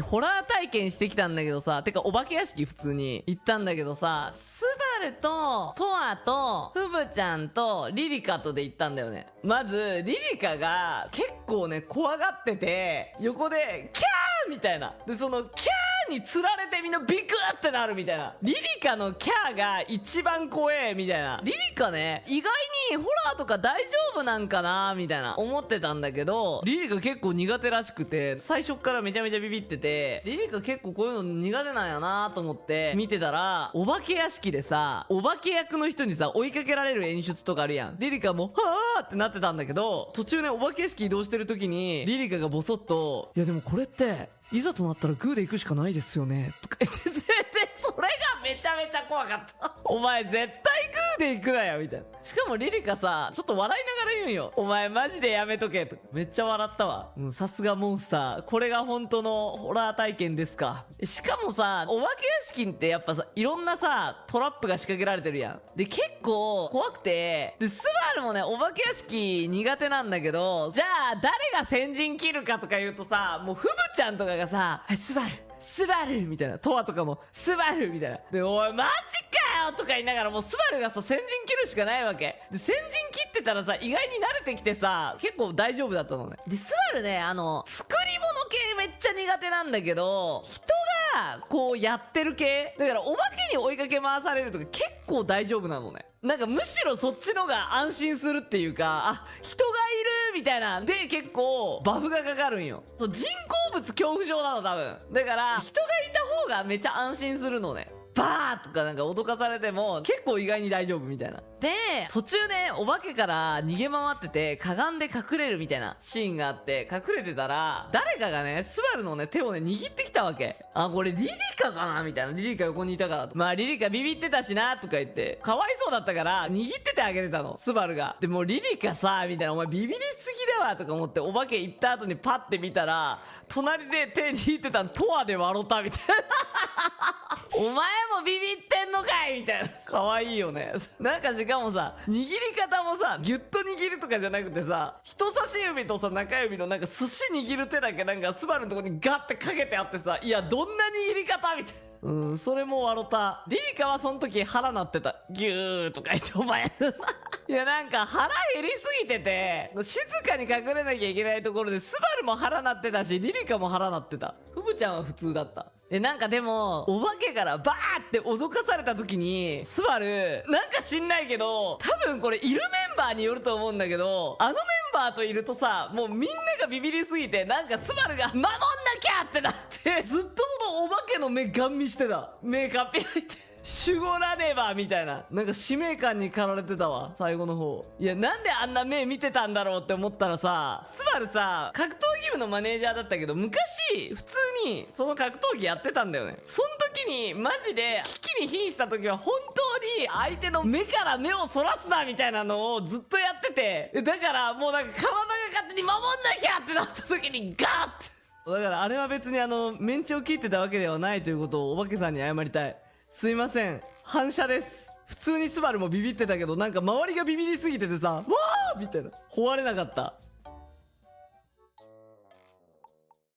ホラー体験してきたんだけどさ、てかお化け屋敷普通に行ったんだけどさ、スバルとトアとフブちゃんとリリカとで行ったんだよね。まずリリカが結構ね怖がってて、横でキャーみたいな、でそのキャーに釣られてみんなビクってなるみたいな。リリカのキャーが一番怖えみたいな。リリカね、意外にホラーとか大丈夫なんかなみたいな思ってたんだけど、リリカ結構苦手らしくて、最初からめちゃめちゃビビってて、リリカ結構こういうの苦手なんやなと思って見てたら、お化け屋敷でさ、お化け役の人にさ追いかけられる演出とかあるやん。リリカもはーってなってたんだけど、途中ねお化け屋敷移動してる時にリリカがボソッと、いやでもこれっていざとなったらグーで行くしかないですよねとか言って、全然それがめちゃめちゃ怖かったお前絶対グーで行くなよみたいな。しかもリリカさ、ちょっと笑いながら言うんよ、お前マジでやめとけとか。めっちゃ笑ったわ。さすがモンスター、これが本当のホラー体験ですか。しかもさ、お化け屋敷ってやっぱさ、いろんなさトラップが仕掛けられてるやん。で結構怖くて、でスバルもねお化け屋敷苦手なんだけど、じゃあ誰が先陣切るかとか言うとさ、もうフブちゃんとかがさ、スバルスバルみたいな、トアとかもスバルみたいなで、おいマジかよとか言いながら、もうスバルがさ先陣切るしかないわけで、先陣切ってたらさ意外に慣れてきてさ結構大丈夫だったのね。でスバルね、作り物系めっちゃ苦手なんだけど、人がこうやってる系だから、お化けに追いかけ回されるとか結構大丈夫なのね。なんかむしろそっちのが安心するっていうか、あ、人がいるみたいなで結構バフがかかるんよ。そう、人工物恐怖症なの多分。だから人がいた方がめっちゃ安心するのね。バーとかなんか脅かされても結構意外に大丈夫みたいな。で途中ねお化けから逃げ回っててかがんで隠れるみたいなシーンがあって、隠れてたら誰かがねスバルのね手をね握ってきたわけ。あ、これリリカかなみたいな。リリカ横にいたから、まあリリカビビってたしなとか言って、かわいそうだったから握っててあげてたのスバルが。でもリリカさみたいな、お前ビビりすぎだわとか思って、お化け行った後にパッて見たら隣で手握ってたのトアで笑ったみたいなお前もビビってんのかいみたいな。可愛いよね。なんかしかもさ、握り方もさ、ギュッと握るとかじゃなくてさ、人差し指とさ、中指のなんか寿司握る手だけなんかスバルのとこにガッてかけてあってさ、いや、どんな握り方みたいな。それも笑った。リリカはその時腹鳴ってた。ギューとか言って、お前。いや、なんか腹減りすぎてて、静かに隠れなきゃいけないところで、スバルも腹鳴ってたし、リリカも腹鳴ってた。フブちゃんは普通だった。なんかでも、お化けからバーって脅かされた時に、スバル、なんか知んないけど、多分これいるメンバーによると思うんだけど、あのメンバーといるとさ、もうみんながビビりすぎて、なんかスバルが守んなきゃってなって、ずっとそのお化けの目ガン見してた。目かっぴらいて。守護らねばみたいな、なんか使命感に駆られてたわ最後の方。いや、なんであんな目見てたんだろうって思ったらさ、スバルさ格闘技部のマネージャーだったけど、昔普通にその格闘技やってたんだよね。その時にマジで危機に瀕した時は本当に相手の目から目をそらすなみたいなのをずっとやってて、だからもうなんか体が勝手に守んなきゃってなった時にガーッて。だからあれは別にメンチを切ってたわけではないということをお化けさんに謝りたい。すいません、反射です。普通にスバルもビビってたけど、なんか周りがビビりすぎててさ、わーみたいな、壊れなかった。